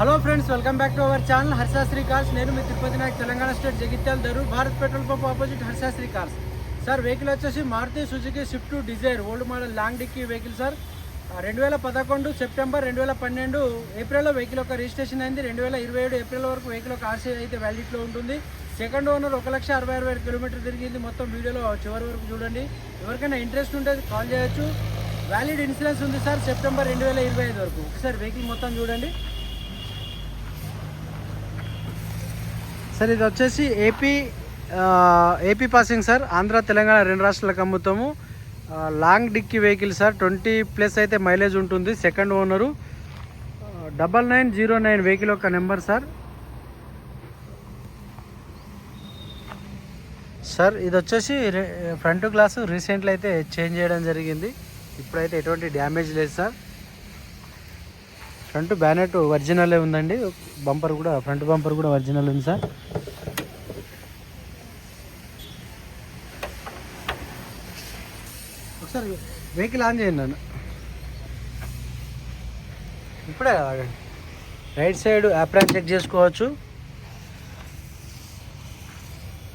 Hello friends, welcome back to our channel Harshasri cars. నేను మీ Tirupati Nayak, Telangana state, Jagtial Dharur Bharat petrol pump opposite Harshasri cars. Sir vehicle వచ్చేసి Maruti Suzuki Swift dzire old model long dickey vehicle sir. 2011 September 2012 ఏప్రిల్లో vehicle ఒక registration అయింది. 2027 April వరకు vehicle ఒక RC అయితే వ్యాలిడిటీలో ఉంటుంది. సెకండ్ ఓనర్ 1,66,000 కిలోమీటర్ తిరిగింది. మొత్తం వీడియోలో చివరి వరకు చూడండి. ఎవరికైనా ఇంట్రెస్ట్ ఉంటే కాల్ చేయొచ్చు. వ్యాలిడ్ ఇన్సూరెన్స్ ఉంది సార్ సెప్టెంబర్ 2025 వరకు. ఒకసారి వెహికల్ మొత్తం చూడండి సార్. ఇది వచ్చేసి AP passing sir. Andhra Telangana రెండు రాష్ట్రాలకు అమ్ముతాము. Long dickey vehicle sir. 20+ అయితే మైలేజ్ ఉంటుంది. సెకండ్ ఓనరు 9909 వెహికల్ యొక్క నెంబర్ సార్. సార్ ఇది వచ్చేసి ఫ్రంట్ గ్లాసు రీసెంట్లీ అయితే చేంజ్ చేయడం జరిగింది. ఇప్పుడైతే ఎటువంటి డ్యామేజ్ లేదు సార్. ఫ్రంట్ బ్యానెట్ ఒరిజినలే ఉందండి. బంపర్ కూడా, ఫ్రంట్ బంపర్ కూడా ఒరిజినల్ ఉంది సార్. ఒకసారి వెహికల్ ఆన్ చేయండి నన్ను. ఇప్పుడే ఆగండి. రైట్ సైడ్ యాప్రాన్ చెక్ చేసుకోవచ్చు.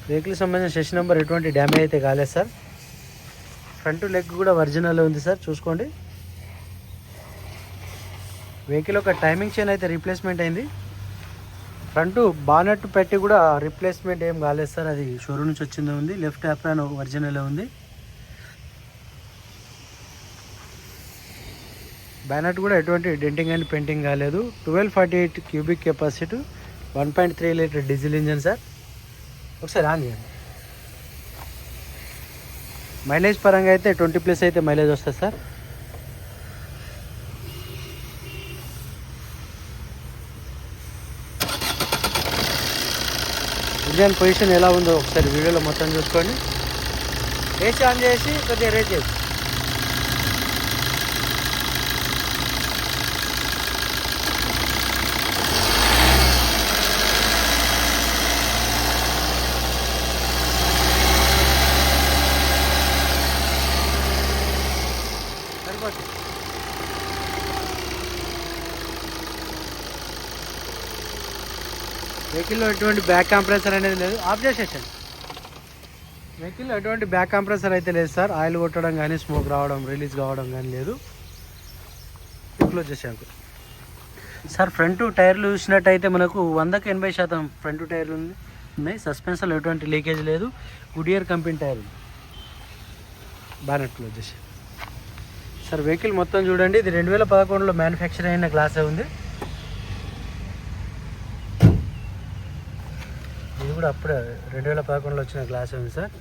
వెహికల్ సంబంధించిన సెషన్ నెంబర్ ఎటువంటి డ్యామేజ్ అయితే కాలేదు సార్. ఫ్రంట్ లెగ్ కూడా ఒరిజినల్ ఉంది సార్, చూసుకోండి. వెహికల్ ఒక టైమింగ్ చైన్ అయితే రీప్లేస్మెంట్ అయింది. ఫ్రంట్ బానెట్ పెట్టి కూడా రీప్లేస్మెంట్ ఏం కాలేదు సార్. అది షోరూమ్ నుంచి వచ్చిందే ఉంది. లెఫ్ట్ యాప్రాన్ ఒరిజినల్ ఉంది. బ్యానెట్ కూడా ఎటువంటి డెంటింగ్ అండ్ పెయింటింగ్ కాలేదు. 1248 cubic capacity, 1.3 litre diesel engine sir. ఒకసారి ఆన్ చేయండి. మైలేజ్ పరంగా అయితే 20+ అయితే మైలేజ్ వస్తుంది సార్. ఇంజన్ పొజిషన్ ఎలా ఉందో ఒకసారి వీడియోలో మొత్తం చూసుకోండి. ఏసీ ఆన్ చేసి కొద్దిగా రేట్ చేసి సరిపోతుంది. వెహికల్లో ఎటువంటి బ్యాక్ కంప్రెసర్ అనేది లేదు. ఆఫ్ చేసేసండి. వెహికల్లో ఎటువంటి బ్యాక్ కంప్రెసర్ అయితే లేదు సార్. ఆయిల్ కొట్టడం కానీ, స్మోక్ రావడం, రిలీజ్ కావడం కానీ లేదు. క్లోజ్ చేసాను సార్. ఫ్రంట్ టైర్లు చూసినట్టయితే మనకు 100కి 80% ఫ్రంట్ టైర్లు ఉన్నాయి. సస్పెన్షన్లో ఎటువంటి లీకేజ్ లేదు. గుడియర్ కంపెనీ టైర్లు. బాగా క్లోజ్ చేసాను సార్. వెహికల్ మొత్తం చూడండి. ఇది 2011లో మ్యానుఫ్యాక్చర్ అయిన గ్లాసే ఉంది. ఇది కూడా అప్పుడే 2011లో వచ్చిన గ్లాస్ ఉంది సార్.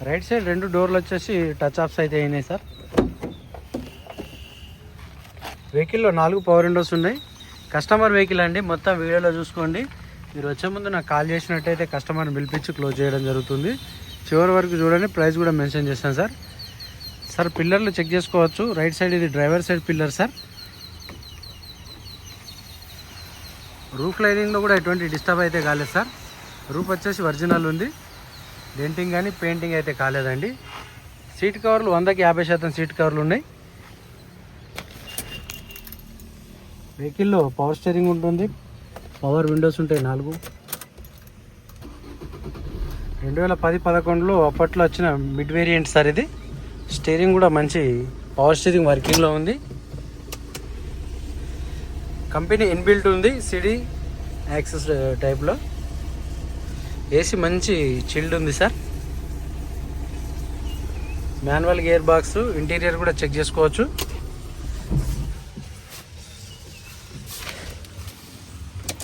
రైట్ సైడ్ 2 డోర్లు వచ్చేసి టచ్ ఆఫ్స్ అయితే అయినాయి సార్. వెహికల్లో 4 పవర్ విండోస్ ఉన్నాయి. కస్టమర్ వెహికల్ అండి. మొత్తం వీడియోలో చూసుకోండి. మీరు వచ్చే ముందు నాకు కాల్ చేసినట్టయితే కస్టమర్ని పిలిపించి క్లోజ్ చేయడం జరుగుతుంది. చివరి వరకు చూడండి. ప్రైస్ కూడా మెన్షన్ చేస్తాను సార్. సార్ పిల్లర్లు చెక్ చేసుకోవచ్చు. రైట్ సైడ్ ఇది driver side pillar sir. Roof లైనింగ్లో కూడా ఎటువంటి డిస్టర్బ్ అయితే కాలేదు సార్. రూఫ్ వచ్చేసి ఒరిజినల్ ఉంది. డెంటింగ్ కానీ పెయింటింగ్ అయితే కాలేదండి. సీట్ కవర్లు 100కి 50% సీట్ కవర్లు ఉన్నాయి. వెహికల్లో పవర్ స్టీరింగ్ ఉంటుంది. పవర్ విండోస్ ఉంటాయి 4. 2010-11లో అప్పట్లో వచ్చిన మిడ్ వేరియంట్ సార్ ఇది. స్టీరింగ్ కూడా మంచి పవర్ స్టీరింగ్ వర్కింగ్లో ఉంది. కంపెనీ ఇన్బిల్ట్ ఉంది. సిడి యాక్సెస్ టైప్లో. ఏసీ మంచి చిల్డ్ ఉంది sir. Manual gear box. Interior కూడా చెక్ చేసుకోవచ్చు.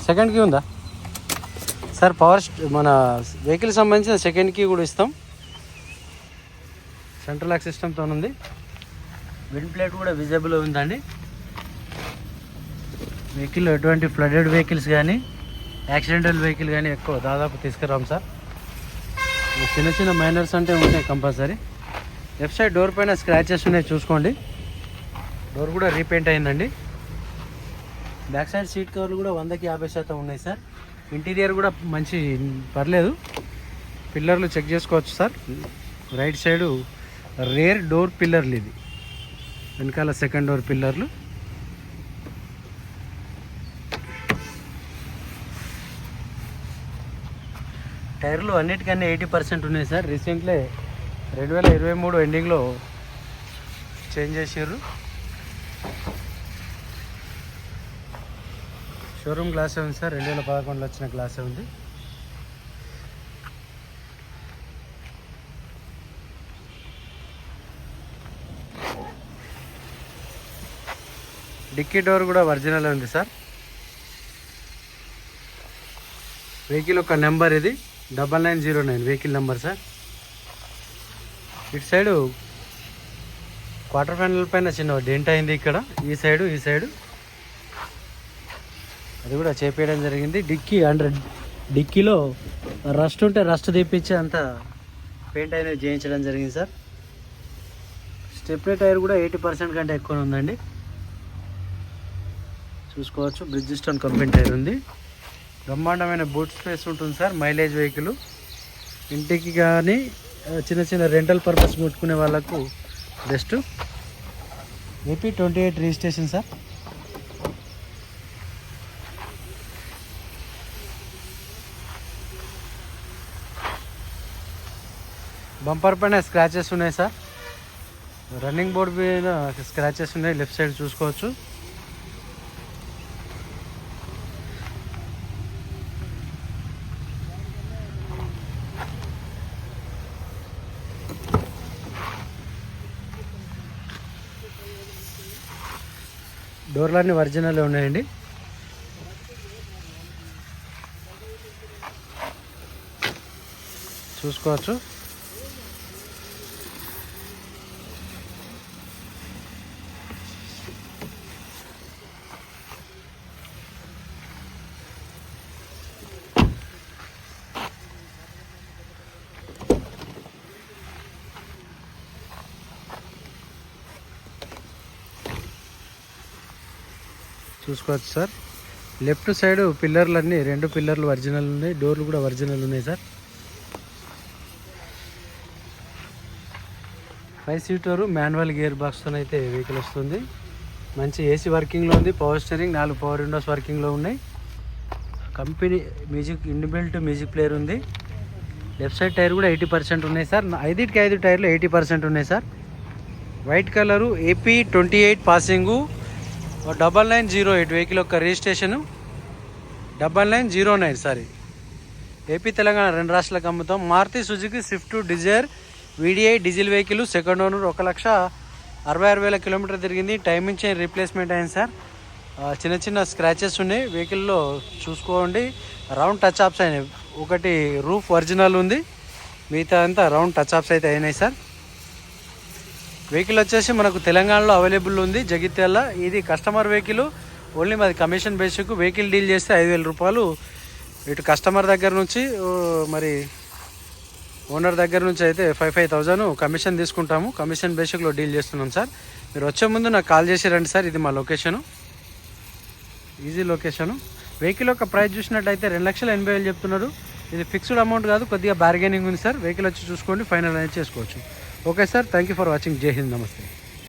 సెకండ్ కీ ఉందా సార్? మన వెహికల్ సంబంధించిన సెకండ్ కీ కూడా ఇస్తాం. సెంట్రల్ లాక్ సిస్టమ్తో ఉంది. విండ్ ప్లేట్ కూడా విజిబుల్ ఉందండి. వెహికల్లో ఎటువంటి ఫ్లడెడ్ వెహికల్స్ కానీ, యాక్సిడెంటల్ వెహికల్ కానీ ఎక్కువ దాదాపు తీసుకురాం సార్. చిన్న చిన్న మైనర్స్ అంటే ఉంటాయి కంపల్సరీ. లెఫ్ట్ సైడ్ డోర్ పైన స్క్రాచెస్ ఉన్నాయి, చూసుకోండి. డోర్ కూడా రీపెయింట్ అయిందండి. బ్యాక్ సైడ్ సీట్ కవర్లు కూడా 100కి 50% ఉన్నాయి సార్. ఇంటీరియర్ కూడా మంచి పర్లేదు. పిల్లర్లు చెక్ చేసుకోవచ్చు sir. Right side rare door పిల్లర్లు, ఇది వెనకాల సెకండ్ డోర్ పిల్లర్లు. టైర్లు అన్నిటికన్నా 80% ఉన్నాయి సార్. రీసెంట్లీ 2023 ఎండింగ్లో చేంజ్ చేసారు. షోరూమ్ గ్లాసే ఉంది సార్. 2011లో వచ్చిన గ్లాసే ఉంది. డిక్కీ డోర్ కూడా ఒరిజినల్ ఉంది సార్. వెహికల్ ఒక నెంబర్ ఇది 9909 వెహికల్ నెంబర్ సార్. ఇటు సైడు క్వార్టర్ ఫైనల్ పైన చిన్న డెంట్ అయింది ఇక్కడ, ఈ సైడు అది కూడా చేపేయడం జరిగింది. డిక్కీలో రస్ట్ ఉంటే రస్ట్ తెప్పించి అంత పెయింట్ అనేది చేయించడం జరిగింది సార్. స్టెప్నీ టైర్ కూడా 80% కంటే ఎక్కువ ఉందండి, చూసుకోవచ్చు. బ్రిడ్జిస్టోన్ కంపెనీ టైర్ ఉంది. బ్రహ్మాండమైన బూట్ స్పేస్ ఉంటుంది సార్. మైలేజ్ వెహికల్, ఇంటికి కానీ చిన్న రెంటల్ పర్పస్ ముట్టుకునే వాళ్ళకు best. AP 28 registration sir. Bumper పైన స్క్రాచెస్ ఉన్నాయి సార్. రన్నింగ్ బోర్డ్ మీద స్క్రాచెస్ ఉన్నాయి, లెఫ్ట్ సైడ్ చూసుకోవచ్చు. డోర్లన్నీ ఒరిజినల్ ఉన్నాయండి. చూసుకోవచ్చు. చూసుకోవచ్చు సార్. లెఫ్ట్ సైడ్ పిల్లర్లన్నీ 2 పిల్లర్లు ఒరిజినల్ ఉన్నాయి. డోర్లు కూడా ఒరిజినల్ ఉన్నాయి సార్. 5 సీటర్ మాన్యువల్ గేర్ బాక్స్తో అయితే వెహికల్ వస్తుంది. మంచి ఏసీ వర్కింగ్లో ఉంది. పవర్ స్టీరింగ్, 4 పవర్ విండోస్ వర్కింగ్లో ఉన్నాయి. Company music inbuilt music player ఉంది. లెఫ్ట్ సైడ్ టైర్ కూడా 80% ఉన్నాయి సార్. 5 టైర్లు 80% ఉన్నాయి సార్. White colour, AP 28 passing, 9908 vehicle యొక్క రిజిస్ట్రేషను 9909 సారీ. ఏపీ తెలంగాణ 2 రాష్ట్రాలకు అమ్ముతాం. Maruti Suzuki Swift Dzire VDI diesel vehicle, second owner, 1,66,000 kilometre తిరిగింది. టైమింగ్ చైన్ రీప్లేస్మెంట్ అయింది సార్. చిన్న స్క్రాచెస్ ఉన్నాయి వెహికల్లో, చూసుకోండి. రౌండ్ టచ్ అప్స్ అయినాయి. ఒకటి రూఫ్ ఒరిజినల్ ఉంది, మిగతా అంతా రౌండ్ టచ్ అప్స్ అయితే అయినాయి సార్. వెహికల్ వచ్చేసి మనకు తెలంగాణలో అవైలబుల్ ఉంది, జగిత్యాల. ఇది కస్టమర్ వెహికల్, ఓన్లీ మాది కమిషన్ బేసిక్. వెహికల్ డీల్ చేస్తే 5,000 రూపాయలు ఇటు కస్టమర్ దగ్గర నుంచి, మరి ఓనర్ దగ్గర నుంచి అయితే 5,000 కమిషన్ తీసుకుంటాము. కమిషన్ బేసిక్లో డీల్ చేస్తున్నాం సార్. మీరు వచ్చే ముందు నాకు కాల్ చేసి రండి సార్. ఇది మా లొకేషను, ఈజీ లొకేషను. వెహికల్ యొక్క ప్రైస్ చూసినట్టయితే 2,80,000 చెప్తున్నారు. ఇది ఫిక్స్డ్ అమౌంట్ కాదు, కొద్దిగా బార్గెనింగ్ ఉంది సార్. వెహికల్ వచ్చి చూసుకోండి, ఫైనల్ అనేది చేసుకోవచ్చు. Okay sir, thank you for watching. జై హింద్, నమస్తే.